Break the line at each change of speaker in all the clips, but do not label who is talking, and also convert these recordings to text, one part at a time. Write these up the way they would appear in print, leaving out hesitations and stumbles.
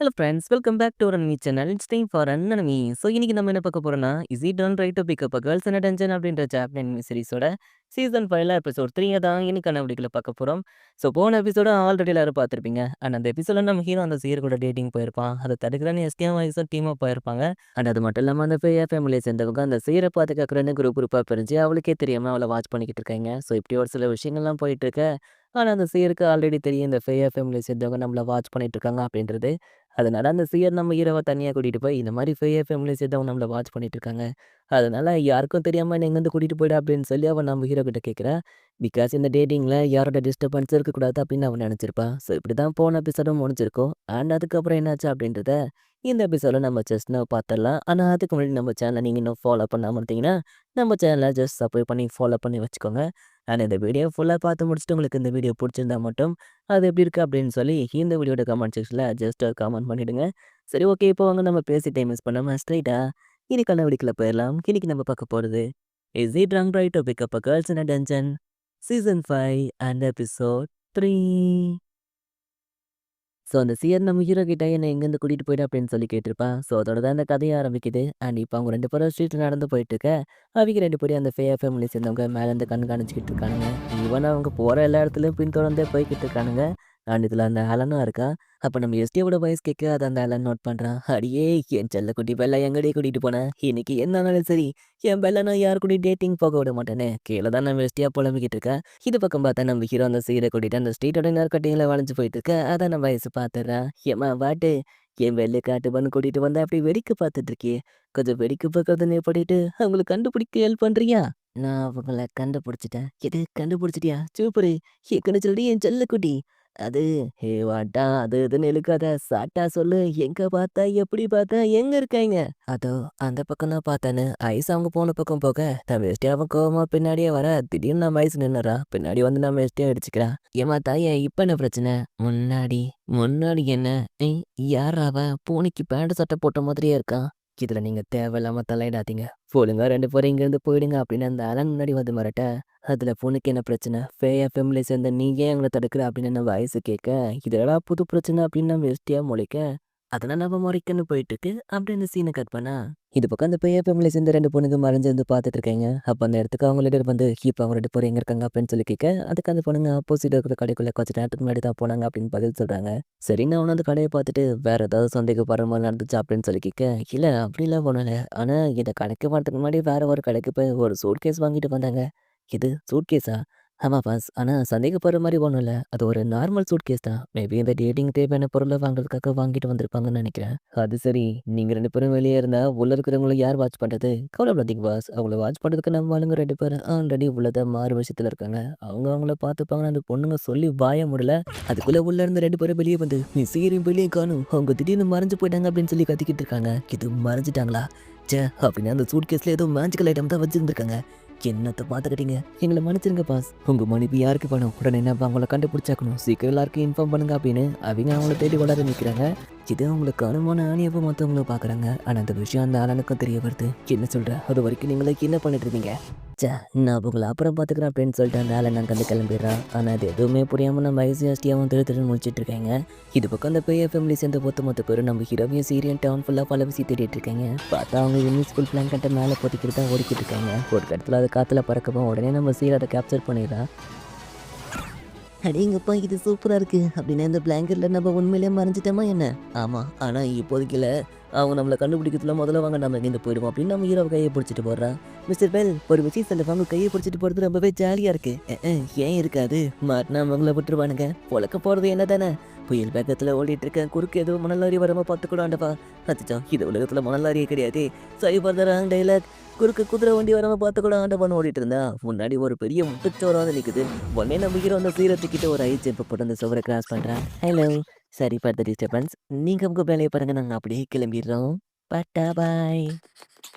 Hello friends, welcome back to our anime channel. It's time for anime. So இன்னைக்கு நம்ம என்ன பார்க்க போறோம்னா, is it turn right to pick up a girls in attention அப்படின்ற chapter anime சீரிஸோட season 5ல episode 3 தான் இன்னைக்கான வீடியோல பார்க்க போறோம். ஸோ போன எபிசோட ஆல்ரெடி எல்லாரும் பார்த்துருப்பீங்க. அண்ட் அந்த எபிசோட்ல நம்ம ஹீரோ அந்த சீர் கூட டேட்டிங் போயிருப்பான். அதை தடுக்கிறன்னு எஸ்கேம் வாய்ஸும் டீமாக போயிருப்பாங்க. அண்ட் அது மட்டும் இல்லாமல் அந்த ஃபேயா ஃபேமிலியை சேர்ந்தவங்க அந்த சீரை பார்த்து கேட்குறேன்னு குரூப்பாக பிரிஞ்சு அவளுக்கே தெரியாமல் அவளை வாட்ச் பண்ணிக்கிட்டு இருக்காங்க. ஸோ இப்படி ஒரு சில விஷயங்கள்லாம் போயிட்டு இருக்கு. ஆனால் அந்த சீருக்கு ஆல்ரெடி தெரியும் இந்த ஃபேயா ஃபேமிலியை சேர்ந்தவங்க நம்மளை வாட்ச் பண்ணிட்டு இருக்காங்க அப்படின்றது. அதனால அந்த சியர் நம்ம ஹீரோவ தனியா கூட்டிட்டு போய், இந்த மாரி ஃபேமிலிய சேர்ந்தவங்க நம்மள வாட்ச் பண்ணிட்டு இருக்காங்க. அதனால யாருக்கும் தெரியாம என்ன இங்கேருந்து கூட்டிட்டு போயிடு அப்படின்னு சொல்லி அவன் நம்ம ஹீரோ கிட்ட கேட்கிறா. பிகாஸ் இந்த டேட்டிங்ல யாரோட டிஸ்டர்பன்ஸும் இருக்கக்கூடாது அப்படின்னு அவன் நினைச்சிருப்பான். ஸோ இப்படிதான் போன எபிசோடும் முடிஞ்சிருக்கும். அண்ட் அதுக்கப்புறம் என்னாச்சு அப்படின்றத இந்த எபிசோட நம்ம ஜஸ்ட் நவ் பார்த்துடலாம். ஆனா அதுக்கு முன்னாடி நம்ம சேனலை நீங்க இன்னும் ஃபாலோ பண்ணாம இருந்தீங்கன்னா, நம்ம சேனலை ஜஸ்ட் சப்ஸ்கிரைப் பண்ணி ஃபாலோ பண்ணி வச்சுக்கோங்க. அண்ட் இந்த வீடியோ ஃபுல்லா பார்த்து முடிச்சுட்டு உங்களுக்கு இந்த வீடியோ புடிச்சிருந்தா மட்டும் அது எப்படி இருக்கு அப்படின்னு சொல்லி இந்த வீடியோட கமெண்ட் செக்ஷன்ல ஜஸ்ட் கமெண்ட் பண்ணிடுங்க. சரி, ஓகே, இப்போ வாங்க நம்ம பேசி டைம் மிஸ் பண்ணாம ஸ்ட்ரைட்டா இன்னைக்கான வீடியோக்குள்ள போயிடலாம். இன்னைக்கு நம்ம பார்க்க போறது is it wrong right to pick up a girls in a dungeon season 5 and episode 3. So அந்த சியர் நம்ம ஹீரோ கிட்ட என்ன எங்கேருந்து கூட்டிட்டு போயிடு அப்படின்னு சொல்லி கேட்டிருப்பான். ஸோ அதோட தான் அந்த கதையை ஆரம்பிக்குது. அண்ட் இப்போ அவங்க 2 பேரும் ஸ்ட்ரீட்ல நடந்து போயிட்டு இருக்க. அவங்க 2 பேரும் அந்த ஃபேமிலி சேர்ந்தவங்க மேலேருந்து கண்காணிச்சுக்கிட்டு இருக்கானுங்க. ஈவன் அவங்க போகிற எல்லா இடத்துலையும் பின்தொடர்ந்தே போய்கிட்டு இருக்கானுங்க. அண்ட் இதில் அந்த ஆலனும் இருக்கா. அப்போ நம்ம எஸ்டியோட வாய்ஸ் கேட்க அதை அந்த ஆலன் நோட் பண்ணுறான். அடியே என் செல்லக்குட்டி பெல்லா எங்கடி கூட்டிகிட்டு போனேன், இன்னைக்கு என்ன ஆனாலும் சரி என் பெல்லா நான் யாரு கூட டேட்டிங் போக விட மாட்டேனே. கீழே தான் நம்ம எஸ்டியா புலம்பிக்கிட்டு இருக்கேன். இது பக்கம் பார்த்தா நம்ம ஹீரோ அந்த சீரை கூட்டிட்டு அந்த ஸ்ட்ரீட்டோட நேர்கட்டிங்கில் வளைஞ்சு போயிட்டு இருக்க. அதை நம்ம வயசு பார்த்துடுறான். ஏமா வாட்டு என் வெள்ளை காட்டு பண்ணு கூட்டிட்டு வந்தா அப்படி வெடிக்க பார்த்துட்டு இருக்கியே, கொஞ்சம் வெடிக்க பார்க்கறதுன்னு படிட்டு அவங்களை கண்டுபிடிக்க ஹெல்ப் பண்றியா? நான் அவங்கள கண்டுபிடிச்சிட்டேன். எது கண்டுபிடிச்சிட்டியா? சூப்பரு. என் கணிச்சல்டி என் செல்லக்குட்டி. அது ஹே வாட்டா அது இதுன்னு இழுக்காத, சாட்டா சொல்லு. எங்க பார்த்தா, எப்படி பார்த்தா, எங்க இருக்காங்க? அதோ அந்த பக்கம் தான் பார்த்தேன்னு ஐஸ் அவங்க போன பக்கம் போக நம்ம எஸ்டியா அவன் கோவமா பின்னாடியே வர. திடீர்னு நம்ம ஐஸ் நின்னுறா. பின்னாடி வந்து நம்ம எஸ்டியா அடிச்சுக்கிறா. ஏமா தாயே, இப்ப என்ன பிரச்சனை? முன்னாடி முன்னாடி என்ன? ஏய், யார் அவன்? பூனைக்கு பேண்ட் சட்டை போட்ட மாதிரியே இருக்கான். இதுல நீங்க தேவையில்லாம தலையிடாதீங்க. ஒழுங்கா 2 பேரும் இங்கேருந்து போயிடுங்க அப்படின்னு அந்த அலன் முன்னாடி வந்து மிரட்ட. அதுல பொண்ணுக்கு என்ன பிரச்சனை? ஃபேமிலியை சேர்ந்த நீ ஏன் எங்களை தடுக்கிற அப்படின்னு நம்ம வயசு கேட்க. இதெல்லாம் புது பிரச்சனை அப்படின்னு நம்ம எஸ்டியா முழிக்க. அதெல்லாம் நம்ம முறைக்குன்னு போயிட்டு இருக்கு அப்படின்னு சீனை கட் பண்ணா. இது பக்கம் அந்த ஃபேமிலியை சேர்ந்த 2 பொண்ணுங்க மறைஞ்சு வந்து பார்த்துட்டு இருக்காங்க. அப்போ அந்த இடத்துக்கு அவங்க லீடர் வந்து இப்போ அவங்க 2 பேரும் எங்க இருக்காங்க அப்படின்னு சொல்லி கேட்க. அதுக்கு அந்த பொண்ணுங்க ஆப்போசிட் இருக்கிற கடைக்குள்ள கொஞ்சம் நேரத்துக்கு முன்னாடி தான் போனாங்க அப்படின்னு பதில் சொல்றாங்க. சரி, நான் அவனை அந்த கடையை பார்த்துட்டு வேற ஏதாவது சந்தேகப்படுற மாதிரி நடந்துச்சு அப்படின்னு சொல்லி கேட்க. இல்ல அப்படிலாம் போனல. ஆனா இந்த கடைக்கு வரதுக்கு முன்னாடி வேற ஒரு கடைக்கு போய் ஒரு சூட்கேஸ் வாங்கிட்டு வந்தாங்க. இது சூட்கேஸா? ஆமா பாஸ். ஆனா சந்தேகப்படுற மாரி ஒண்ணும் இல்ல. அது ஒரு நார்மல் சூட்கேஸ் தான். மேபி இந்த டேட்டிங் தேவையான பொருள வாங்குறதுக்காக வாங்கிட்டு வந்திருப்பாங்கன்னு நெனைக்கிறேன். அது சரி. நீங்க 2 பேரும் வெளிய இருந்தா உள்ள இருக்கிறவங்கள யார் வாட்ச் பண்றது? கவலைப்படாதீங்க பாஸ். அவங்கள வாட்ச் பண்றதுக்கு நம்ம ஆளுங்க 2 பேரும் ஆல்ரெடி உள்ளத மாறு விஷயத்துல இருக்காங்க. அவங்க அவங்கள பார்த்துப்பாங்கன்னு அந்த பொண்ணுங்க சொல்லி வாய மூடல. அதுக்குள்ள உள்ள இருந்து 2 பேரும் வெளிய வந்து நீ சீக்கிரம் வெளிய காணோம். அவங்க திடீர்னு மறைஞ்சு போயிட்டாங்க அப்படின்னு சொல்லி கத்திக்கிட்டு இருக்காங்க. இது மறைஞ்சிட்டாங்களா? ச்சே! அப்படின்னா அந்த சூட்கேஸ்ல ஏதோ மேஜிக்கல் ஐட்டம் தான் வச்சிருந்திருக்காங்க. என்னத்த பார்த்துக்கிட்டீங்க? எங்களை மன்னிச்சிருங்க பாஸ். உங்க மனைவி யாருக்கு பணம்? உடனே நம்ம அவங்கள கண்டுபிடிச்சாக்கணும். சீக்கிரம் எல்லாருக்கும் இன்ஃபார்ம் பண்ணுங்க அப்படின்னு அவங்க அவங்கள தேடி வளர நிற்கிறாங்க. இது அவங்களுக்கு அனுமான ஆணியப்போ மற்றவங்களும் பார்க்குறாங்க. ஆனால் அந்த விஷயம் அந்த ஆளனுக்கும் தெரிய வருது. என்ன சொல்ற? அது வரைக்கும் நீங்களே என்ன பண்ணிட்டு இருந்தீங்க? ச்சே, நான் உங்களை அப்புறம் பார்த்துக்கிறேன் அப்படின்னு சொல்லிட்டு அந்த ஆளை நாங்கள் வந்து கிளம்பிடுறான். ஆனால் அது எதுவுமே புரியாமல் நம்ம ஐசிஎஸ்டியாவும் திரு முடிச்சிட்டு இருக்காங்க. இது பக்கம் அந்த ஃபேமிலி சேர்ந்த மொத்த பேரும் நம்ம ஹீரோவையும் சீரியன் டவுன் ஃபுல்லாக பல விஷயம் தேடிட்டு இருக்காங்க. பார்த்தா அவங்க இன்விசிபிள் பிளாங்கெட்டை மேலே போத்திக்கிட்டு தான் ஓடிக்கிட்டு இருக்காங்க. ஒரு இடத்துல அது காற்றுல பறக்கவும் உடனே நம்ம சீரை அதை கேப்சர் பண்ணிடுறா. அடேங்கப்பா, இது சூப்பராக இருக்குது. அப்படின்னா இந்த பிளாங்கெட்டில் நம்ம உண்மையிலேயே மறைஞ்சிட்டோமா என்ன? ஆமாம், ஆனால் இப்போதைக்கு இல்லை. அவங்க நம்மளை கண்டுபிடிக்கிறதுல முதல்ல வாங்க நம்ம இங்கேருந்து போயிடுவோம் அப்படின்னு நம்ம ஹீரோ கையை பிடிச்சிட்டு போடுறான். மிஸ்டர் பெல், ஒரு விஷயம் சொல்லுவாங்க, கையை பிடிச்சிட்டு போகிறது ரொம்பவே ஜாலியாக இருக்குது. ஏன் இருக்காது? மாட்டினா அவங்கள விட்டுருவானுங்க. பொழக்க போகிறது என்ன தானே? புயல் வேகத்தில் ஓடிட்டு இருக்கேன். குறுக்கு ஏதோ மணலாரி வராமல் பார்த்துக்கூடாண்டப்பா. அச்சோ, இது உலகத்தில் மணலாரியே கிடையாது. சரி பர்தராங் டைலாக். குறுக்கு குதிரை வண்டி வராமல் பார்த்துக்கூட ஆண்டவன் ஓடிட்டு இருந்தா முன்னாடி ஒரு பெரிய முட்டுச்சோராக நிற்குது. உடனே நம்ம ஹீரோ அந்த சீரை தூக்கிட்டு ஒரு ஐ ஜெம்பை போட்டு அந்த சுவரை கிராஸ் பண்ணுறான். ஹலோ, சரி ஃபார் த டிஸ்டர்பன்ஸ். நீங்கள் உங்கள் வேலையை பாருங்க, நாங்கள் அப்படியே கிளம்பிடுறோம். பட்டா பாய்.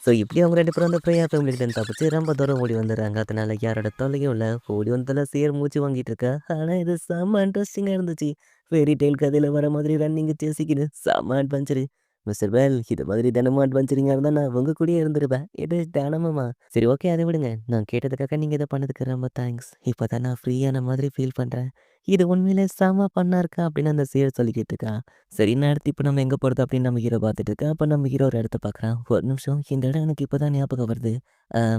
ஸோ இப்படி அவங்க 2 பேரும் அந்த ஃபேமிலிகிட்ட தப்பிச்சு ரொம்ப தூரம் ஓடி வந்துடுறாங்க. அதனால யாரோட தொல்லையும் இல்லை. ஓடி வந்ததில் சீர் மூச்சு வாங்கிட்டு இருக்கா. ஆனால் இது செம்ம இன்ட்ரெஸ்டிங்காக இருந்துச்சு. ஃபேரி டெய்ல் கதையில் வர மாதிரி ரன்னிங் சேசிக்குது. செம்ம அட்வென்ச்சரு. மிஸ்டர் பெல் இது மாதிரி தினமும் அட்வென்ச்சரிங்கா இருந்தா நான் உங்க கூடயே இருந்துருப்பேன். இது தினமுமா? சரி ஓகே அத விடுங்க. நான் கேட்டதுக்காக நீங்க இத பண்ணதுக்கு ரொம்ப தேங்க்ஸ். இப்பதான் நான் ஃப்ரீயான மாதிரி ஃபீல் பண்றேன். இது உண்மையிலே செம ஃபன்னா இருக்கா அப்படின்னு அந்த சீரியல் சொல்லிக்கிட்டு இருக்கான். சரி நான் அடுத்து இப்ப நம்ம எங்க போறது அப்படின்னு நம்ம ஹீரோ பார்த்துட்டு இருக்கா. அப்ப நம்ம ஹீரோ ஒரு இடத்த பார்க்குறான். ஒரு நிமிஷம் இந்த இடம் எனக்கு இப்பதான் ஞாபகம் வருது.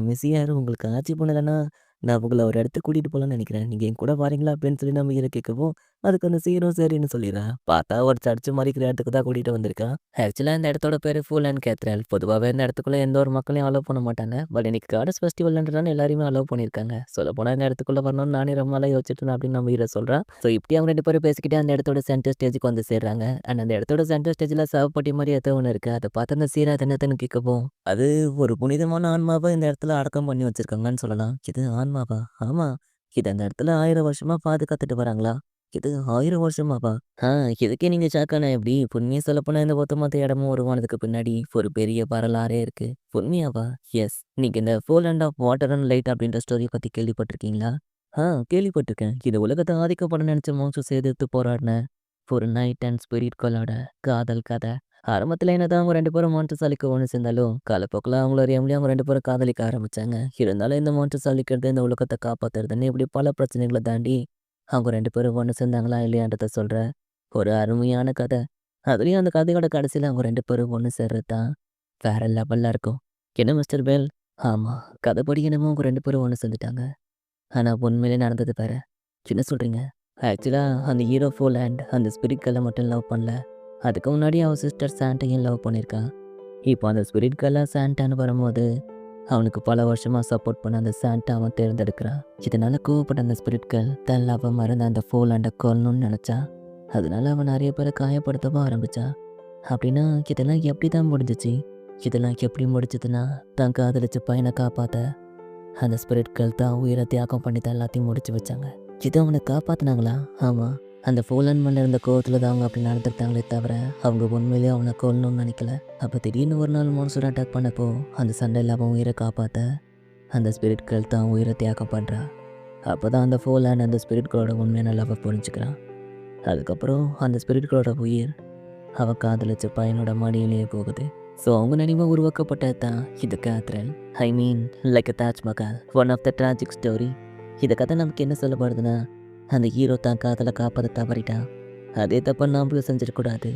மிஸ் யாரும் உங்களுக்கு ஆட்சி பண்ணலன்னா, நான் உங்கள ஒரு இடத்துக்கு கூட்டிட்டு போலான்னு நெனைக்கிறேன். நீங்க என் கூட வரீங்களா? அப்படின்னு சொல்லி நம்ம ஹீரோ கேட்கவும், அதுக்கு அந்த சீரும் சரின்னு சொல்லிடுறான். பார்த்தா ஒரு சர்ச் மாரி இருக்கிற இடத்துக்கு தான் கூட்டிட்டு வந்திருக்கான். ஆக்சுவலா இந்த இடத்தோட பேரு ஃபூல் அண்ட் கேத்தட்ரல். பொதுவாவே இந்த இடத்துக்குள்ள எந்த ஒரு மக்களையும் அலோவ் பண்ண மாட்டாங்க. பட் இன்னைக்கு காடஸ் ஃபெஸ்டிவல்ன்றனால எல்லாரையுமே அலோவ் பண்ணியிருக்காங்க. சொல்லப்போனா இந்த இடத்துக்குள்ள வரணும்னு நானே ரொம்ப நாளா யோசிச்சுட்டு இருந்தேன் அப்படின்னு நம்ம ஹீரோ சொல்றான். ஸோ இப்படி அவங்க 2 பேரும் பேசிக்கிட்டே அந்த இடத்தோட சென்டர் ஸ்டேஜ்க்கு வந்து சேர்றாங்க. அண்ட் அந்த இடத்தோட சென்டர் ஸ்டேஜ்ல சவப்பெட்டி மாரி ஏதோ ஒண்ணு இருக்கு. அத பார்த்து அந்த சீரா அது என்னதுன்னு கேட்கவும், அது ஒரு புனிதமான ஆன்மாவ இந்த இடத்துல அடக்கம் பண்ணி வச்சிருக்காங்கன்னு சொல்லலாம். இது ஆன்மாவா? ஆமா. இத அந்த இடத்துல 1000 வருஷமா பாதுகாத்துட்டு வராங்களா? இது 1000 வருஷமாவா? ஆ இதுக்கே நீங்க ஷாக்கானா எப்படி? உண்மைய சொல்லப்போனா இந்த ஒட்டுமொத்த இடமும் உருவானதுக்கு பின்னாடி ஒரு பெரிய வரலாறே இருக்கு. உண்மையாவா? எஸ். நீங்க இந்த fall and of water and light அப்படின்ற ஸ்டோரிய பத்தி கேள்விப்பட்டிருக்கீங்களா? ஆ கேள்விப்பட்டிருக்கேன். இது உலகத்த ஆதிக்கப்பட நினைச்ச மான்ஸ்டர்ஸ எதிர்த்து போராடின ஒரு நைட் அண்ட் ஸ்பிரிட்களோட காதல் கதை. ஆரம்பத்துல என்னதான் அவங்க 2 பேரும் மான்ஸ்டர்ஸ் அழிக்க ஒண்ணு சேர்ந்தாலும், காலப்போக்குல அவங்கள அறியாமலே அவங்க 2 பேரும் காதலிக்க ஆரம்பிச்சாங்க. இருந்தாலும் இந்த மான்ஸ்டர்ஸ் அழிக்கிறது, இந்த உலகத்த காப்பாத்துறதுன்னு இப்படி பல பிரச்சனைகள தாண்டி அவங்க 2 பேரும் ஒண்ணு சேர்ந்தாங்களா இல்லையான்றத சொல்ற ஒரு அருமையான கதை. அதுலயும் அந்த கதையோட கடைசியில அவங்க 2 பேரும் ஒண்ணு சேர்றது தான் வேற லெவல்ல இருக்கும். என்ன மிஸ்டர் பெல்? ஆமா. கதைப்படி என்னமோ அவங்க 2 பேரும் ஒண்ணு சேர்ந்துட்டாங்க. ஆனா உண்மையிலே நடந்தது வேற. என்ன சொல்றீங்க? ஆக்சுவலா அந்த ஹீரோ ஃபோலேண்ட் அந்த ஸ்பிரிட் கேர்ள மட்டும் லவ் பண்ணல. அதுக்கு முன்னாடி அவன் சிஸ்டர் சாண்டையும் லவ் பண்ணியிருக்கான். இப்போ அந்த ஸ்பிரிட் கேர்ளா சாண்டான்னு வரும்போது, அவனுக்கு பல வருஷமா சப்போர்ட் பண்ண அந்த சாண்டா அவன் தேர்ந்தெடுக்கிறான். இதனால கோவப்பட்ட அந்த ஸ்பிரிட் கேர்ள் தன் லவ்வ மறந்து அந்த ஃபோலேண்ட கொல்லணும்னு நினைச்சா. அதனால அவன் நிறைய பேரை காயப்படுத்தவும் ஆரம்பிச்சா. அப்படின்னா இதெல்லாம் எப்படி தான் முடிஞ்சிச்சு? இதெல்லாம் எப்படி முடிச்சதுன்னா, தான் காதலிச்ச பையனை காப்பாத்த அந்த ஸ்பிரிட் கேர்ள் தான் உயிரை தியாகம் பண்ணி தான் எல்லாத்தையும் முடிச்சு வச்சாங்க. இது அவனை காப்பாத்துனாங்களா? ஆமா. அந்த ஃபோலன் மேல இருந்த கோவத்துல தான் அவங்க அப்படி நடந்துக்கிட்டாங்களே தவிர, அவங்க உண்மையிலேயே அவனை கொல்லணும்னு நினைக்கல. அப்ப திடீர்னு ஒரு நாள் மான்ஸ்டர் அட்டாக் பண்ணப்போ, அந்த சண்டையில் அவன் உயிரை காப்பாத்த அந்த ஸ்பிரிட் கேர்ள் தான் உயிரை தியாகம் பண்றா. அப்பதான் அந்த ஃபோலன் அந்த ஸ்பிரிட் கேர்ளோட உண்மையான லவ்வை புரிஞ்சுக்கிறான். அதுக்கப்புறம் அந்த ஸ்பிரிட் கேர்ளோட உயிர் அவ காதலிச்ச பையனோட மடியிலேயே போகுது. ஸோ அவங்க நினைவா உருவாக்கப்பட்டது தான் இது Catherine. I mean like a Taj Mahal. One of the tragic story. இந்த கதை நமக்கு என்ன சொல்லப்படுதுன்னா, அந்த ஹீரோ தான் காதலை காப்பாற்ற தவறிட்டான். அதே தப்ப நாமளும் செஞ்சிடக்கூடாது.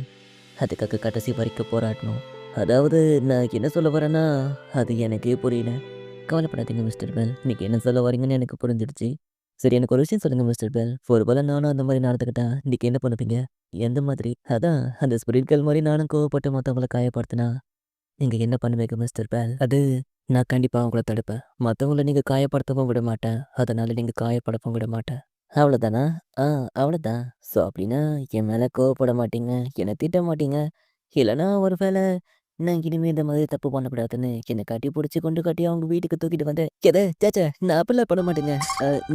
அதுக்காக கடைசி வரைக்கும் போராடணும். அதாவது நான் என்ன சொல்ல வரேன்னா, அது எனக்கே புரியல. கவலைப்படாதீங்க மிஸ்டர் பெல். நீங்க என்ன சொல்ல வரீங்கன்னு எனக்கு புரிஞ்சிடுச்சு. சரி எனக்கு ஒரு விஷயம் சொல்லுங்க மிஸ்டர் பெல். ஒருவேளை நானும் அந்த மாதிரி நடந்துக்கிட்டா நீங்க என்ன பண்ணுவீங்க? எந்த மாதிரி? அதான் அந்த ஸ்பிரிட்கள் மாரி நானும் கோவப்பட்டு மத்தவங்கள காயப்படுத்தினா, நீங்க என்ன பண்ணுவீங்க மிஸ்டர் பெல்? அது நான் கண்டிப்பா உங்கள தடுப்பேன். மத்தவங்கள நீங்க காயப்படுத்தவும் விட மாட்டேன். அதனால நீங்க காயப்படவும் விட மாட்டேன். அவ்வளோதானா? ஆ அவ்வளோதான். ஸோ அப்படின்னா என் மேல கோவப்பட மாட்டீங்க, என்ன திட்ட மாட்டீங்க. இல்லைன்னா ஒரு வேளை நான் இனிமே இந்த மாதிரி தப்பு பண்ணக்கூடாதுன்னு என்னை கட்டி பிடிச்சி கொண்டு கட்டி அவங்க வீட்டுக்கு தூக்கிட்டு வந்து எது சேச்சே நான் அப்படிலாம் பண்ண மாட்டேங்க.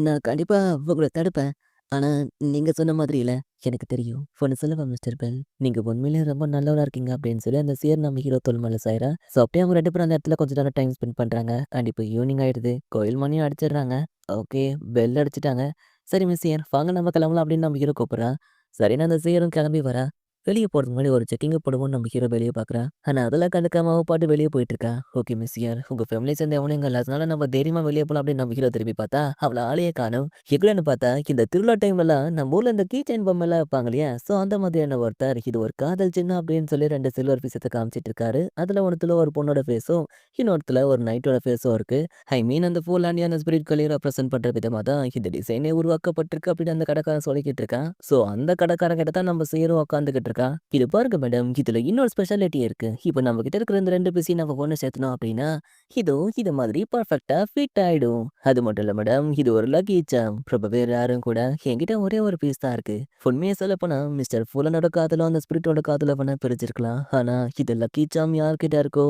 நான் கண்டிப்பா உங்களை தடுப்பேன். ஆனா நீங்க சொன்ன மாதிரி இல்ல. எனக்கு தெரியும். ஒன்று சொல்லுவா மிஸ்டர் பெல். நீங்க உண்மையிலேயே ரொம்ப நல்லவரா இருக்கீங்க அப்படின்னு சொல்லி அந்த சேர் நம்ம ஹீரோ தோல் மேல சாய்றா. ஸோ அப்படியே அவங்க 2 பேரும் அந்த இடத்துல கொஞ்ச நேரம் டைம் ஸ்பெண்ட் பண்றாங்க. அண்ட் இப்போ ஈவினிங் ஆயிடுது. கோயில் மணியும் அடிச்சிடுறாங்க. ஓகே பெல் அடிச்சிட்டாங்க. சரி மிஸ் சியர் வாங்க நம்ம கிளம்பலாம் அப்படின்னு நம்ம ஹீரோ கூப்பிடுறான். சரின்னு அந்த சியரும் கிளம்பி வரா. வெளிய போறதுக்கு முன்னாடி ஒரு செக்கிங்க போடுவோம்னு நம்ம ஹீரோ வெளிய பார்க்குறான். ஆனா அதெல்லாம் கண்டுக்காம அவ பாட்டு வெளிய போயிட்டு இருக்கா. ஓகே மிஸ் யார் உங்க ஃபேமிலிய சேர்ந்த எவனும் இங்க இல்ல. அதனால நம்ம தைரியமா வெளிய போலாம் அப்படின்னு நம்ம ஹீரோ திரும்பி பார்த்தா, அவள ஆளையே காணோம். எங்கன்னு பார்த்தா இந்த திருவிழா டைம்லலாம் நம்ம ஊர்ல இந்த கீ செயின் பொம்மைலாம் வைப்பாங்க இல்லையா? ஸோ அந்த மாதிரியான ஒருத்தர் இது ஒரு காதல் சின்னம் அப்படின்னு சொல்லி 2 சில்வர் பீஸ் எடுத்து காமிச்சிட்டு இருக்காரு. அதுல ஒண்ணுத்துல ஒரு பொண்ணோட ஃபேஸும், இன்னொருத்துல ஒரு நைட்டோட ஃபேஸும் இருக்கு. ஐ மீன் அந்த ஃபுல்லாண்டியான ஸ்பிரிட்களையும் ரெப்ரசென்ட் பண்ற விதமா தான் இந்த டிசைனே உருவாக்கப்பட்டிருக்கு அப்படின்னு அந்த கடைக்காரன் சொல்லிக்கிட்டு இருக்கான். ஸோ அந்த கடைக்காரன் கிட்ட தான் நம்ம சீரும் உட்காந்துக்கிட்டு இருக்கா. இது பாருங்க மேடம், இதுல இன்னொரு ஸ்பெஷாலிட்டி இருக்கு. இப்போ நம்ம கிட்ட இருக்கிற இந்த 2 பீஸையும் நம்ம ஒண்ணு சேர்த்தனோம் அப்படின்னா, இதுவும் இது மாதிரி பெர்ஃபெக்ட்டா ஃபிட் ஆயிடும். அது மட்டும் இல்ல மேடம், இது ஒரு லக்கி சார்ம். ரொம்பவே ரேரும் கூட. என்கிட்ட ஒரே ஒரு பீஸ் தான் இருக்கு. உண்மைய சொல்லப்போனா, மிஸ்டர் ஃபுல்லனோட காதலும் அந்த ஸ்பிரிட்டோட காதலும் வேணா பிரிச்சிருக்கலாம். ஆனா இது லக்கி சார்ம் யார்கிட்ட இருக்கோ,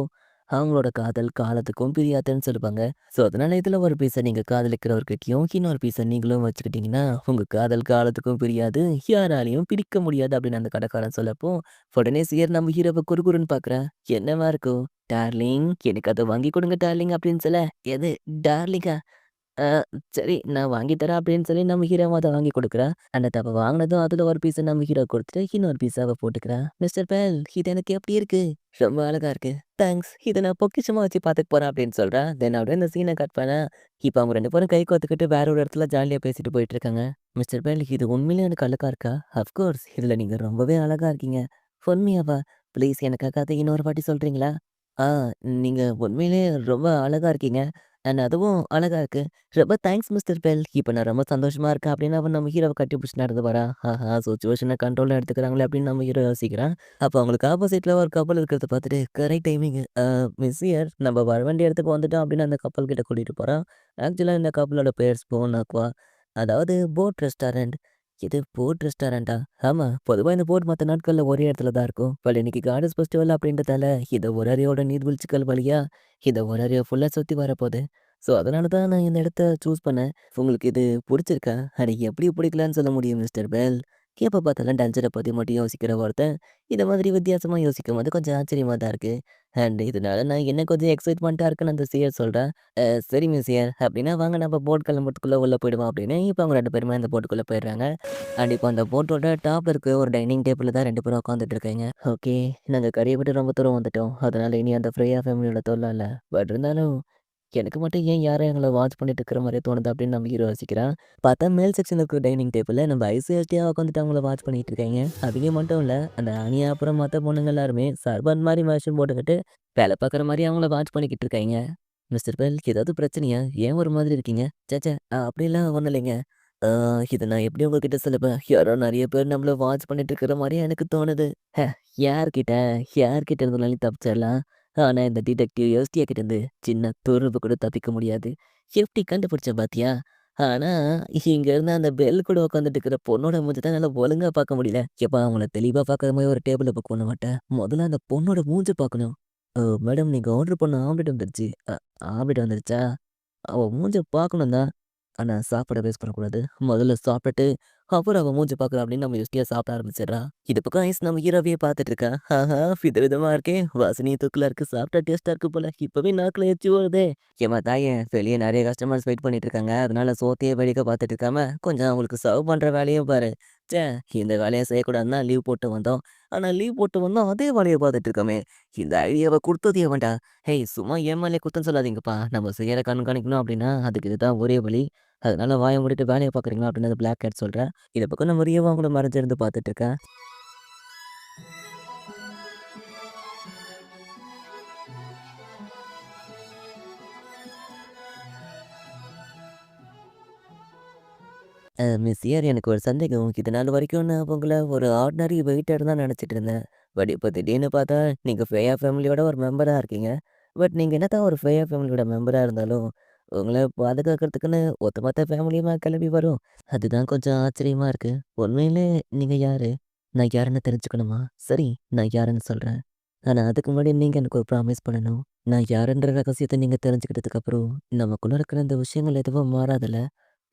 அவங்களோட காதல் காலத்துக்கும் பிரியாதுன்னு சொல்லுவாங்க. ஸோ அதனால இதுல ஒரு பீஸ நீங்க காதலிக்கிறவர்கிட்டயும், இன்னொரு பீஸ நீங்களும் வச்சுக்கிட்டீங்கன்னா, உங்க காதல் காலத்துக்கும் பிரியாது, யாராலயும் பிரிக்க முடியாது அப்படின்னு அந்த கடைக்காரன் சொல்லப்போ, உடனே சியர் நம்ம ஹீரோவ குறுகுறுன்னு பார்க்குறேன். என்னவா இருக்கும்? டார்லிங் எனக்கு அத வாங்கி கொடுங்க டார்லிங் அப்படின்னு சொல்ல, எது டார்லிங்கா? அ சரி நான் வாங்கி தரேன் அப்படின்னு சொல்லி நம்ம ஹீரோவும் அத வாங்கி குடுக்குறா. அந்த டப்ப வாங்குனதும் அதுல ஒரு பீஸ நம்ம ஹீரோக்கு குடுத்துட்டு, இன்னொரு பீஸ அவ போட்டுக்கிறா. "மிஸ்டர் பெல் இது எனக்கு எப்படி இருக்கு? ரொம்ப அழகா இருக்கு. தேங்க்ஸ். இத நான் பொக்கிஷமா வச்சு பாத்துக்க போறேன்" அப்படின்னு சொல்றா. தென் அப்படியே இந்த சீன கட் பண்ணா, இப்ப அவங்க 2 பேரும் கை கோத்துக்கிட்டு வேற ஒரு இடத்துல ஜாலியா பேசிட்டு போயிட்டு இருக்காங்க. "மிஸ்டர் பெல் இது உண்மையிலேயே எனக்கு அழகா இருக்கா?" "அஃப்கோர்ஸ் இதுல நீங்க ரொம்பவே அழகா இருக்கீங்க." "உண்மையாவா? ப்ளீஸ் எனக்காக அத இன்னொரு வாட்டி சொல்றீங்களா?" "ஆ நீங்க உண்மையிலேயே ரொம்ப அழகா இருக்கீங்க. அண்ட் அதுவும் அழகா இருக்கு." "ரொம்ப தேங்க்ஸ் மிஸ்டர் பெல். இப்ப நான் ரொம்ப சந்தோஷமா இருக்கேன்" அப்படின்னு அவன் நம்ம ஹீரோவ கட்டி புடிச்சு நடந்து வரா. ஆஹா! சிச்சுவேஷன கண்ட்ரோல்ல எடுத்துக்கிறாங்களே அப்படின்னு நம்ம ஹீரோ யோசிக்கிறான். அப்ப அவங்களுக்கு ஆப்போசிட்ல ஒரு கப்பல் இருக்கிறத பார்த்துட்டு, கரெக்ட் டைமிங் மிஸ் ஹியர் நம்ம வர வேண்டிய இடத்துக்கு வந்துட்டோம் அப்படின்னு அந்த கப்பல் கிட்ட கூட்டிட்டு போறான். ஆக்சுவலா இந்த கப்பலோட பேர் ஸ்பூன் அக்வா. அதாவது போட் ரெஸ்டாரண்ட். இது போட் ரெஸ்டாரண்ட்டா? ஆமா. பொதுவா இந்த போட் மத்த நாட்கள்ல ஒரே இடத்துல தான் இருக்கும். பட் இன்னைக்கு காடஸ் ஃபெஸ்டிவல் அப்படின்றதால இத ஒரு அறையோட நீர்வீழ்ச்சிகள் வழியா இத ஒரு அறைய ஃபுல்லா சுத்தி வரப்போது. ஸோ, அதனால தான் நான் இந்த இடத்த சூஸ் பண்ணேன். உங்களுக்கு இது புடிச்சிருக்கா? அட எப்படி பிடிக்கலன்னு சொல்ல முடியும் மிஸ்டர் பெல். எப்ப பார்த்தாலும் டஞ்சர பத்தி மட்டும் யோசிக்கிற ஒருத்தன், இந்த மாதிரி வித்தியாசமா யோசிக்கும்போது கொஞ்சம் ஆச்சரியமா தான் இருக்கு. அண்ட் இதனால நான் என்ன கொஞ்சம் எக்ஸைட்மெண்ட்டா இருக்குன்னு அந்த சியர் சொல்றா. சரி மிஸ் சியர் அப்படின்னா வாங்க நம்ம போட் கிளம்புறதுக்குள்ள உள்ள போயிடுவோம்" அப்படின்னு இப்ப அவங்க 2 பேருமே அந்த போட்டுக்குள்ள போயிடுறாங்க. அண்ட் இப்போ அந்த போட்டோட டாப்ல இருக்க ஒரு டைனிங் டேபிள்ல தான் 2 பேரும் உட்காந்துட்டு இருக்காங்க. ஓகே, நாங்க கரைய விட்டு ரொம்ப தூரம் வந்துட்டோம். அதனால இனி அந்த ஃப்ரீயா ஃபேமிலியோட தொல்ல இல்ல. பட் இருந்தாலும் எனக்கு மட்டும் ஏன் யாரும் எங்கள வாட்ச் பண்ணிட்டு இருக்கிற மாரியே தோணுது அப்படின்னு நம்ம ஹீரோ யோசிக்கிறான். பார்த்தா மேல் செக்ஷன்ல இருக்கிற டைனிங் டேபிள்ல நம்ம ஐசிஎஸ்டியா உட்காந்துட்டு அவங்கள வாட்ச் பண்ணிட்டு இருக்காங்க. அவிங்க மட்டும் இல்ல, அந்த அனியா அப்புறம் மத்த பொண்ணுங்க எல்லாருமே சர்பன் மாரி வேஷம் போட்டுக்கிட்டு வேலை பார்க்குற மாரி அவங்கள வாட்ச் பண்ணிக்கிட்டு இருக்காங்க. மிஸ்டர் பெல் ஏதாவது பிரச்சனையா? ஏன் ஒரு மாதிரி இருக்கீங்க? ச்சே அப்படிலாம் ஒண்ணும் இல்லைங்க. ஆ இத நான் எப்படி உங்ககிட்ட சொல்லுவேன்? யாரோ நெறைய பேர் நம்மள வாட்ச் பண்ணிட்டு இருக்கிற மாரி எனக்கு தோணுது. ஹ யார்கிட்ட? யார்கிட்ட இருந்துனாலும் தப்பிச்சிடலாம். ஆனா இந்த டிடெக்டிவ் எஸ்டியா கிட்ட இருந்து சின்ன துரும்பு கூட தப்பிக்க முடியாது. எப்படி கண்டுபிடிச்சேன் பாத்தியா? ஆனா இங்க இருந்து அந்த பெல் கூட உட்காந்துட்டு இருக்கிற பொண்ணோட மூஞ்ச தான் என்னால ஒழுங்கா பார்க்க முடியல. எப்பா அவங்கள தெளிவா பார்க்குற மாரி ஒரு டேபிள புக் பண்ண மாட்டேன். முதல்ல அந்த பொண்ணோட மூஞ்ச பார்க்கணும். மேடம் நீங்க ஆர்டர் பண்ண ஆம்லெட் வந்துருச்சு. ஆம்லெட் வந்துருச்சா? அவ மூஞ்ச பார்க்கணும் தான். ஆனா சாப்பாட வேஸ்ட் பண்ணக்கூடாது. முதல்ல சாப்பிட்டுட்டு, அப்புறம் அவ மூஞ்ச பார்க்கலாம் அப்படின்னு நம்ம யோசிக்க சாப்பிட ஆரம்பிச்சிடுறா. இது பக்கம் ஐஸ் நம்ம ஹீரோவையே பார்த்துட்டு இருக்கா. ஆஹா! விதவிதமா இருக்கே! வாசனையும் தூக்கலா இருக்கு. சாப்பிட்டா டேஸ்ட்டா இருக்கு போல. இப்பவே நாக்குல எச்சி ஊறுதே! ஏம்மா தாயே! வெளிய நெறைய கஸ்டமர்ஸ் வெயிட் பண்ணிட்டு இருக்காங்க. அதனால சோத்தையே வேடிக்கை பார்த்துட்டு இருக்காம, கொஞ்சம் அவங்களுக்கு சர்வ் பண்ற வேலையும் பாரு. ச்சே! இந்த வேலைய செய்யக்கூடாதுன்னு தான் லீவ் போட்டு வந்தோம். ஆனா லீவ் போட்டு வந்தோம் அதே வேலைய பார்த்துட்டு இருக்கோமே! இந்த ஐடியாவ குடுத்தது எவன்டா? ஹேய்! சும்மா என் மேலயே குத்தம் சொல்லாதீங்கப்பா. நம்ம செய்யற கண்காணிக்கணும் அப்படின்னா, அதுக்கு இதுதான் ஒரே வழி. அதனால வாய மூடிட்டு வேலைய பார்க்குறீங்களா? அப்படின்னு அந்த பிளாக் கேட் சொல்றா. இத பக்கம் நம்ம ரியோவும் அவங்கள மறைஞ்சிருந்து பார்த்துட்டு இருக்கா. மிஸ் ஹியர் எனக்கு ஒரு சந்தேகம். இது நாள் வரைக்கும் நான் உங்கள ஒரு ஆர்டினரி வெயிட்டர் தான் நெனச்சிட்டு இருந்தேன். பட் இப்ப திடீர்னு பார்த்தா, நீங்க ஃபேயா ஃபேமிலியோட ஒரு மெம்பரா இருக்கீங்க. பட் நீங்க என்னதான் ஒரு ஃபேயா ஃபேமிலியோட மெம்பரா இருந்தாலும், உங்கள பாதுகாக்கிறதுக்குன்னு ஒட்டுமொத்த ஃபேமிலியுமா கெளம்பி வரும்? அதுதான் கொஞ்சம் ஆச்சரியமா இருக்கு. உண்மையிலே நீங்க யாரு? நான் யாருன்னு தெரிஞ்சுக்கணுமா? சரி, நான் யாருன்னு சொல்றேன். ஆனா அதுக்கு முன்னாடி நீங்க எனக்கு ஒரு ப்ராமிஸ் பண்ணணும். நான் யாருன்ற ரகசியத்த நீங்க தெரிஞ்சுக்கிட்டதுக்கு அப்புறம், நமக்குள்ள இருக்கிற இந்த விஷயங்கள் எதுவும் மாறாதுல்ல?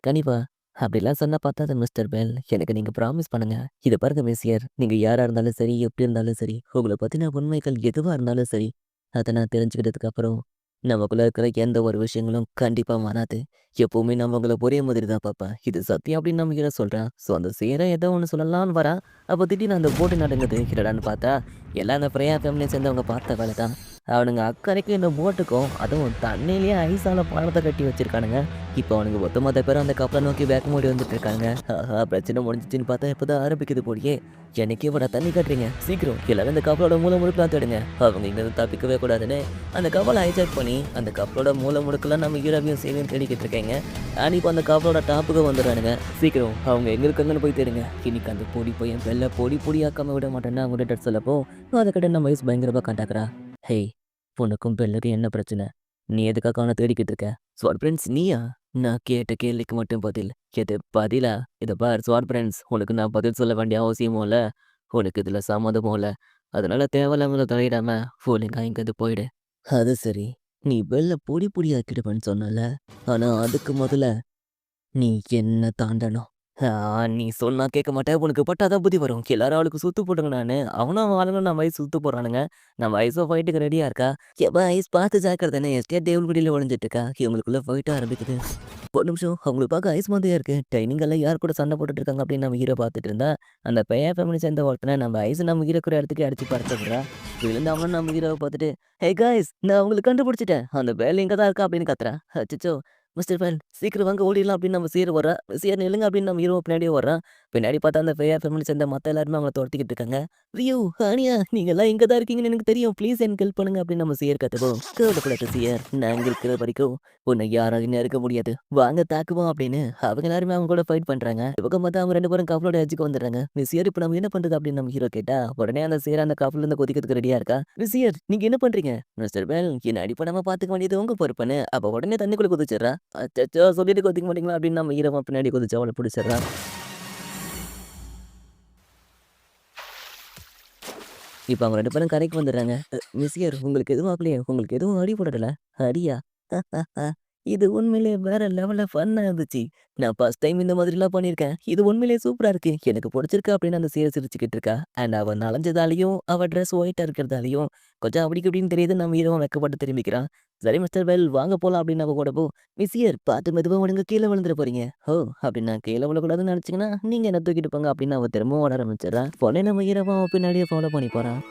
கண்டிப்பா. அப்படிலாம் சொன்னா பத்தாது மிஸ்டர் பெல். எனக்கு நீங்க ப்ராமிஸ் பண்ணுங்க. இத பாருங்க மிஸ்யர். நீங்க யாரா இருந்தாலும் சரி, எப்படி இருந்தாலும் சரி, உங்கள பத்தின உண்மைகள் எதுவா இருந்தாலும் சரி, அத நான் தெரிஞ்சுக்கிட்டதுக்கு அப்புறம், நமக்குள்ள இருக்கிற எந்த ஒரு விஷயங்களும் கண்டிப்பா மாறாது. எப்பவுமே நான் உங்கள ஒரே மாதிரி தான் பார்ப்பேன். இது சத்தியம் அப்படின்னு நம்ம கிட்ட சொல்றேன். ஸோ அந்த சேர ஏதோ ஒண்ணு சொல்லலாம்னு வரேன். அப்போ திடீர்னு அந்த போட்டு நடுங்குது. என்னடான்னு பார்த்தா, எல்லாம் அந்த ஃப்ரேயா ஃபேமிலிய சேர்ந்தவங்க பார்த்த வேல தான். அவனுங்க அக்கறைக்கும் இந்த போட்டுக்கும், அதுவும் தண்ணியிலேயே ஐஸால பாலத்த கட்டி வச்சிருக்கானுங்க. இப்போ அவனுங்க ஒட்டுமொத்த பேரும் அந்த கப்பல நோக்கி வேக மூடி வந்துட்டு இருக்காங்க. ஆஹா! பிரச்சனை முடிஞ்சுச்சுன்னு பார்த்தா இப்பதான் ஆரம்பிக்குது போலயே. என்னைக்கு இவ்வளோ தண்ணி காட்டுறீங்க? சீக்கிரம் எல்லாரும் இந்த கப்பலோட மூல முடுக்குலாம் தேடுங்க. அவங்க இங்கிருந்து தப்பிக்கவே கூடாதுன்னு அந்த கப்பல ஹைஜாக் பண்ணி அந்த கப்பலோட மூல முடுக்கெல்லாம் நம்ம ஹீரோவையும் சேவையும் தேடிக்கிட்டு இருக்காங்க. அண்ட் இப்போ அந்த கப்பலோட டாப்புக்கு வந்துடுறானுங்க. சீக்கிரம் அவங்க எங்க இருக்காங்கன்னு போய் தேடுங்க. இன்னைக்கு அந்த பொடி பையன் வெள்ள பொடி பொடியாக்காம விட மாட்டேன்னு அவங்ககிட்ட சொல்லப்போ, அதுக்கிட்ட நம்ம வயசு பயங்கரமா காண்டாக்குறா. ஹேய்! உனக்கும் பெல்லுக்கும் என்ன பிரச்சனை? நீ எதுக்காக அவன தேடிக்கிட்டு இருக்க? ஸ்வாட் பிரின்ஸ் நீயா? நான் கேட்ட கேள்விக்கு மட்டும் பதில். எது பதிலா? இத பார் ஸ்வாட் பிரின்ஸ் உனக்கு நான் பதில் சொல்ல வேண்டிய அவசியமும் இல்ல. உனக்கு இதுல சம்மதமும் இல்ல. அதனால தேவையில்லாம தலையிடாம ஒழுங்கா இங்கேருந்து போயிடு. அது சரி. நீ பெல்ல பொடி பொடியாக்கிடுவேன்னு சொன்னல. ஆனா அதுக்கு முதல்ல நீ என்ன தாண்டணும். ஆ நீ சொன்னா கேட்க மாட்ட. உனக்கு பட்டா தான் புத்தி வரும். எல்லாரும் அவளுக்கு சுத்து போட்டுங்க நானு. அவனும் அவன் ஆளுங்களும் நம்ம ஐஸ் சுத்து போடுறானுங்க. நம்ம ஐஸும் ஃபைட்டுக்கு ரெடியா இருக்கா. எப்பா ஐஸ் பார்த்து ஜாக்கிரதைன்னு எஸ்கேப் டேபிள் ஒளிஞ்சிட்டு இருக்கா. இவங்களுக்குள்ள ஃபைட் ஆரம்பிக்குது. ஒரு நிமிஷம் அவங்கள பார்க்க ஐஸ் மாதிரியா இருக்கு. ட்ரெய்னிங்ல யார் கூட சண்டை போட்டுட்டு இருக்காங்க அப்படின்னு நம்ம ஹீரோ பார்த்துட்டு இருந்தா, அந்த பேயா ஃபேமிலி சேர்ந்த ஒருத்தன நம்ம ஐஸ் நம்ம ஹீரோ இருக்கிற இடத்துக்கு அடிச்சு பறக்க விடுறான். விழுந்து அவனும் நம்ம ஹீரோவ பார்த்துட்டு, "ஹே காய்ஸ் நான் அவங்கள கண்டுபிடிச்சுட்டேன். அந்த பேல் இங்க தான் இருக்கா" அப்படின்னு கத்துறான். அச்சச்சோ! மிஸ்டர் பெல் சீக்கிரம் வாங்க ஓடிடலாம் அப்படின்னு நம்ம சீர் வர்றா. சீர் நில்லுங்க அப்படின்னு நம்ம ஹீரோ பின்னாடியே வர்றான். பின்னாடி பார்த்தா அந்த பேயா ஃபேமிலி சேர்ந்த மத்த எல்லாருமே அவங்கள தொரத்திக்கிட்டு இருக்காங்க. "ரியோ, ஹானியா நீங்கலாம் இங்க தான் இருக்கீங்கன்னு எனக்கு தெரியும். ப்ளீஸ் எனக்கு ஹெல்ப் பண்ணுங்க" அப்படின்னு நம்ம சீர் கத்துவோம். "கவலைப்படாத சீர். நான் இங்க இருக்கிற வரைக்கும் உன்னை யாராலையும் நெருக்க முடியாது. வாங்க தாக்குவோம்" அப்படின்னு அவங்க எல்லாருமே அவங்க கூட ஃபைட் பண்றாங்க. இந்த பக்கம் பார்த்தா அவங்க 2 பேரும் கப்பலோட எட்ஜுக்கு வந்துடுறாங்க. "மிஸ்ஸியர் இப்ப நம்ம என்ன பண்றது?" அப்படின்னு நம்ம ஹீரோ கேட்டா, உடனே அந்த சீர் அந்த கப்பல்ல இருந்து குதிக்கிறதுக்கு ரெடியா இருக்கா. "மிஸ்ஸியர் நீங்க என்ன பண்றீங்க?" "மிஸ்டர் பெல் என்ன அடிபடாம பார்த்துக்க வேண்டியது உங்க பொறுப்புன்னு" அவ உடனே தண்ணிக்குள்ள குதிச்சிடுறா. அச்சச்சோ! சொல்லிட்டு குதிக்க மாட்டீங்களா அப்படின்னு நம்ம ஹீரோவ பின்னாடி குதிச்சு அவள புடிச்சிடுறான். இப்ப அவங்க 2 பேரும் கரைக்கு வந்துடுறாங்க. "மிஸ்ஸியர் உங்களுக்கு எதுவும் ஆகலையே? உங்களுக்கு எதுவும் அடிபடல?" "அடியா? இது உண்மையிலேயே வேற லெவல்ல ஃபன்னா இருந்துச்சு. நான் ஃபர்ஸ்ட் டைம் இந்த மாதிரிலாம் பண்ணியிருக்கேன். இது உண்மையிலேயே சூப்பரா இருக்கு. எனக்கு புடிச்சிருக்கு" அப்படின்னு அந்த சீர் சிரிச்சுக்கிட்டு இருக்கா. அண்ட் அவ நலஞ்சதாலயும், அவ ட்ரெஸ் ஒயிட்டா இருக்கிறதாலயும் கொஞ்சம் அப்படி இப்படின்னு தெரியுது. நம்ம ஹீரோவும் வெட்கப்பட்டு திரும்பிக்கிறான். "சரி மிஸ்டர் பெல் வாங்க போலாம்" அப்படின்னு அவ கூட போ. "மிஸ்ஸியர் பார்த்து மெதுவா ஓடுங்க. கீழ விழுந்துற போறீங்க." "ஓ! அப்படி நான் கீழ விழக்கூடாதுன்னு நெனச்சீங்கன்னா, நீங்க என்ன தூக்கிட்டு போங்க" அப்படின்னு அவ திரும்பவும் ஓட ஆரம்பிச்சிடுறா. உடனே நம்ம ஹீரோவும் அவ பின்னாடியே ஃபாலோ பண்ணி போறான்.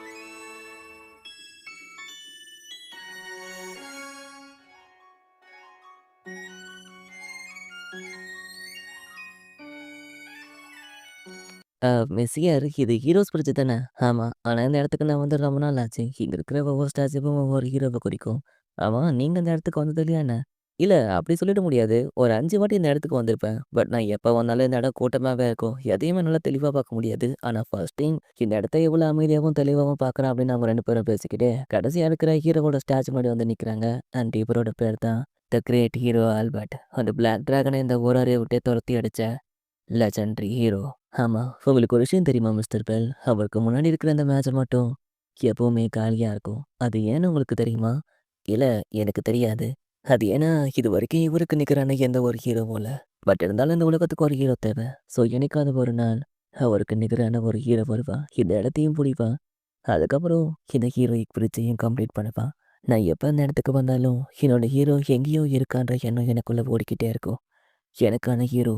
மெஸ்ஸியாரு இது ஹீரோஸ் பிரிட்ஜ் தானே? ஆமா. ஆனா இந்த இடத்துக்கு நான் வந்து ரொம்ப நாள் ஆச்சு. இங்க இருக்கிற ஒவ்வொரு ஸ்டாச்சுவும் ஒவ்வொரு ஹீரோவ குறிக்கும். ஆமா, நீங்க இந்த இடத்துக்கு வந்தது இல்லையா என்ன? இல்ல அப்படி சொல்லிட முடியாது. ஒரு 5 வாட்டி இந்த இடத்துக்கு வந்திருப்பேன். பட் நான் எப்ப வந்தாலும் இந்த இடம் கூட்டமாவே இருக்கும். எதையுமே நல்லா தெளிவா பார்க்க முடியாது. ஆனா ஃபர்ஸ்ட் டைம் இந்த இடத்த எவ்வளோ அமைதியாவும், தெளிவாவும் பார்க்குறேன் அப்படின்னு அவங்க 2 பேரும் பேசிக்கிட்டு, கடைசியா இருக்கிற ஹீரோவோட ஸ்டாச்சு முன்னாடி வந்து நிக்கிறாங்க. அண்ட் இவரோட பேர் தான் த கிரேட் ஹீரோ ஆல்பர்ட். அந்த பிளாக் டிராகன இந்த ஊராரைய விட்டே துரத்தி அடிச்ச லெஜெண்டரி ஹீரோ. ஆமா. உங்களுக்கு ஒரு விஷயம் தெரியுமா மிஸ்டர் பெல்? அவருக்கு முன்னாடி இருக்கிற அந்த மேஜர் மட்டும் எப்பவுமே காலியா இருக்கும். அது ஏன்னு உங்களுக்கு தெரியுமா? இல்ல, எனக்கு தெரியாது. அது ஏன்னா, இதுவரைக்கும் இவருக்கு நிகரான எந்த ஒரு ஹீரோவும் இல்ல. பட் இருந்தாலும் இந்த உலகத்துக்கு ஒரு ஹீரோ தேவை. ஸோ என்னைக்காவது ஒரு நாள் அவருக்கு நிகரான ஒரு ஹீரோ வருவான். இந்த இடத்தையும் பிடிப்பான். அதுக்கப்புறம் இந்த ஹீரோயிக் பிரிட்ஜையும் கம்ப்ளீட் பண்ணுவான். நான் எப்ப இந்த இடத்துக்கு வந்தாலும் என்னோட ஹீரோ எங்கேயோ இருக்கான்ற எண்ணம் எனக்குள்ள ஓடிக்கிட்டே இருக்கும். எனக்கான ஹீரோ.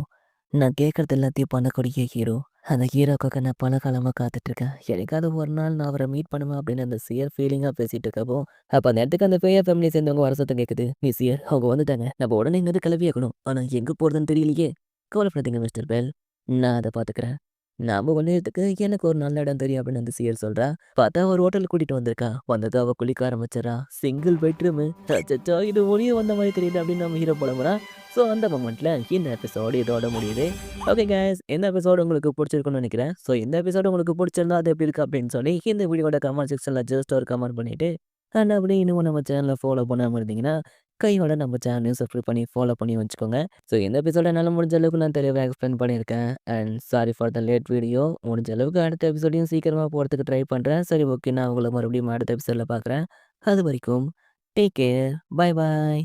நான் கேட்கறது எல்லாத்தையும் பண்ணக்கூடிய ஹீரோ. அந்த ஹீரோக்காக நான் பல காலமா காத்துட்ருக்கேன். என்னைக்காவது ஒரு நாள் நான் அவர மீட் பண்ணுவேன் அப்படின்னு அந்த சியர் ஃபீலிங்கா பேசிட்டு இருக்கப்போ, அப்ப அந்த இடத்துக்கு அந்த பேயா ஃபேமிலிய சேர்ந்தவங்க வர சத்தம் கேட்குது. "மிஸ் சியர் அவங்க வந்துட்டாங்க. நம்ம உடனே இங்கேருந்து கிளம்பி ஆகணும். ஆனா எங்க போறதுன்னு தெரியலையே." "கவலைப்படாதீங்க மிஸ்டர் பெல். நான் அத பார்த்துக்கிறேன். நாம ஒன்னேறதுக்கு எனக்கு ஒரு நல்ல இடம் தெரியும்" அப்படின்னு அந்த சியர் சொல்றா. பார்த்தா ஒரு ஹோட்டலுக்கு கூட்டிட்டு வந்திருக்கா. வந்ததும் அவ குளிக்க ஆரம்பிச்சிடுறா. Single bedroom. அச்சச்சோ! இது ஒளிய வந்த மாரி தெரியுது அப்படின்னு நம்ம ஹீரோ புலம்புறான். ஸோ அந்த மொமெண்ட்ல இந்த எபிசோடு இதோட முடியுது. ஓகே கைஸ் இந்த எபிசோடு உங்களுக்கு பிடிச்சிருக்கும்னு நினைக்கிறேன். ஸோ இந்த எபிசோடு உங்களுக்கு பிடிச்சிருந்தா அது எப்படி இருக்கு அப்படின்னு சொல்லி இந்த வீடியோட கமெண்ட் செக்ஷன்ல ஜஸ்ட் ஒரு கமெண்ட் பண்ணிட்டு அண்ட் அப்படி இன்னும் நம்ம சேனலை ஃபாலோ பண்ணாமல் இருந்தீங்கன்னா கையோட நம்ம சேனலையும் சப்ஸ்கிரைப் பண்ணி ஃபாலோ பண்ணி வச்சுக்கோங்க. ஸோ இந்த எபிசோட என்னால் முடிஞ்ச அளவுக்கு நான் தெளிவாக எக்ஸ்பிளைன் பண்ணியிருக்கேன். And sorry for the late video. முடிஞ்ச அளவுக்கு அடுத்த எபிசோடையும் சீக்கிரமாக போகிறதுக்கு ட்ரை பண்ணுறேன். சரி ஓகே நான் உங்களை மறுபடியும் அடுத்த எபிசோடில் பார்க்குறேன். அது வரைக்கும் டேக் கேர். Bye bye.